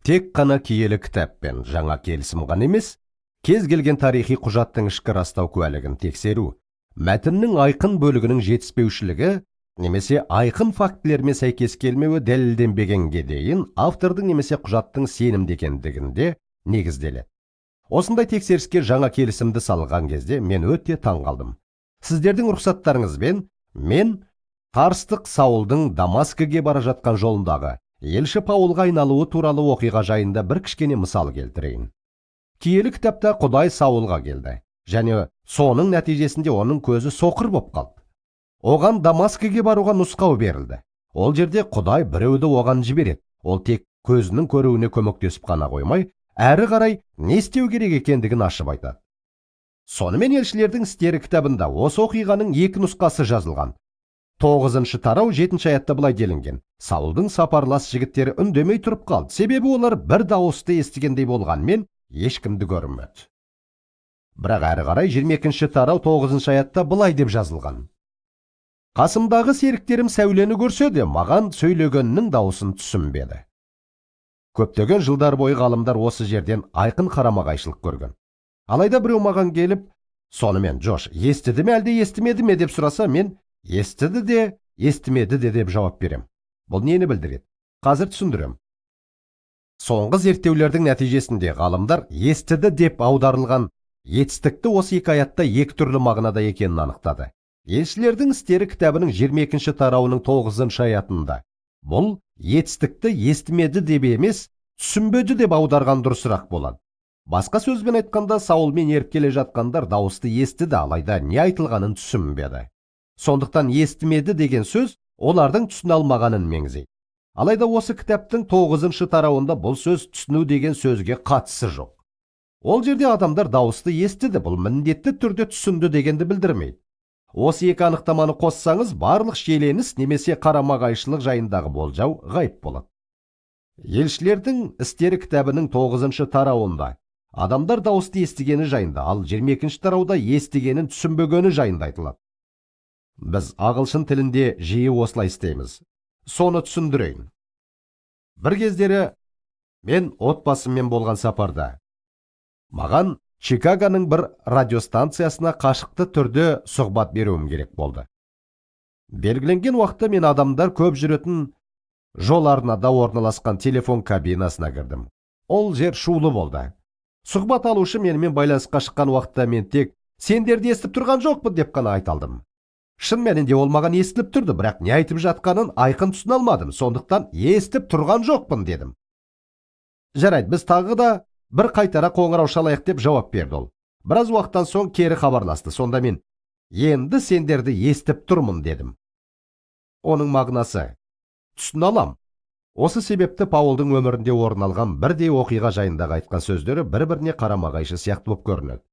Тек қана киелі кітап пен жаңа келісім ғана емес, кез келген тарихи құжаттың ішкі растау куәлігін тексеру, мәтіннің айқын бөлігінің жетіспеушілігі немесе айқын фактілермен сәйкес келмеуі дәлелденбегенге дейін автордың немесе құжаттың сенімді екендігінде негізделеді. Осындай тексеріске жаңа келісімді салған кезде мен өте таң қалдым. Сіздердің рұқсаттарыңызбен мен Тарстық Саулдың Дамаскіге бара жатқан жолындағы елші Паулға айналуы туралы оқиға жайында бір кішкене мысал келтірейін. Киелі кітапта Құдай Саулға келді, және соның нәтижесінде оның көзі соқыр боп қалды. Оған Дамаскіге баруға нұсқау берілді. Ол жерде Құдай біреуді оған жібереді. Ол тек көзінің көруіне көмектесіп қана қоймай, әрі қарай не істеу керек екендігін ашып айтады. Сонымен елшілердің істері кітабында осы оқиғаның екі нұсқасы жазылған. 9-шы тарау 7-ші аятта былай делінген: Саулдың сапарлас жігіттері үндемей тұрып қалды, себебі олар бір дауысты естігендей болғанмен ешкімді көрмеді. Бірақ әрі қарай 22-ші тарау 9-шы аятта былай деп жазылған: Қасымдағы серіктерім сәулені көрсе де, маған сөйлегеннің дауысын түсінбеді. Көптеген жылдар бойы ғалымдар осы жерден айқын қарама-қайшылық көрген. Алайда біреу маған келіп, сонымен Джош, естіді ме әлде естімеді ме деп сұраса, мен естіді де, естімеді де деп жауап берем. Бұл нені білдіреді? Қазір түсіндірем. Соңғы зерттеулердің нәтижесінде ғалымдар естіді деп аударылған етістікті осы екі аятта екі түрлі мағынада екенін анықтады. Елшілердің істері кітабының 22-ші тарауының 9-шы аятында бұл етістікті естімеді деп емес, түсінбеді деп аударған дұрысырақ болады. Басқа сөзбен айтқанда, Саулмен еріп келе жатқандар дауысты естіді, алайда не айтылғанын түсінбеді. Сондықтан естімеді деген сөз олардың түсіне алмағанын меңзейді. Алайда осы кітаптың 9-шы тарауында бұл сөз түсіну деген сөзге қатысы жоқ. Ол жерде адамдар дауысты естіді, бұл міндетті түрде түсінді дегенді білдірмейді. Осы екі анықтаманы қоссаңыз, барлық шиеленіс немесе қарама-қайшылық жайындағы болжау ғайып болады. Елшілердің істері кітабының 9-шы тарауында адамдар дауысты естігені жайында, ал 22-ші тарауда естігенін түсінбегені жайында айтылады. Біз ағылшын тілінде жиі осылай істейміз. Соны түсіндірейін. Бір кездері мен отбасыммен болған сапарда. Маған Чикагоның бір радиостанциясына қашықты түрде сұхбат беруім керек болды. Белгіленген уақытта мен адамдар көп жүретін жол арнада орналасқан телефон кабинасына кірдім. Ол жер шулы болды. Сұхбат алушы менімен байланысқа шыққан уақытта мен тек «Сендерді естіп тұрған жоқпын» деп қана айта алдым. Шын мәнінде ол маған естіліп тұрды, бірақ не айтып жатқанын айқын түсіне алмадым, сондықтан «естіп тұрған жоқпын» дедім. Жарайды, біз тағы да бір қайтара қоңырау шалайық деп жауап берді ол. Біраз уақыттан соң кері хабарласты. Сонда мен «Енді сендерді естіп тұрмын» дедім. Оның мағынасы: түсіне алам. Осы себепті Паулдың өмірінде орын алған бірдей оқиға жайындағы айтқан сөздері бір-біріне қарама-қайшы сияқты болып көрінеді.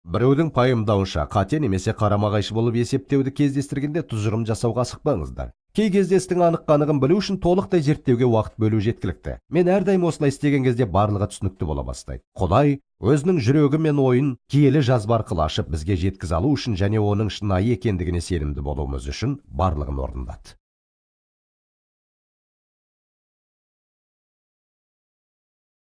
Біреудің пайымдауынша қате немесе қарама-қайшы болып есептеуді кездестіргенде тұжырым жасауға асықпаңыздар. Кей кезде істің анық-қанығын білу үшін толықтай зерттеуге уақыт бөлу жеткілікті. Мен әрдайым осылай істеген кезде барлығы түсінікті бола бастайды. Құдай өзінің жүрегі мен ойын киелі жазба арқылы ашып бізге жеткізе алу үшін және оның шынайы екендігіне сенімді болуымыз үшін барлығын орындады.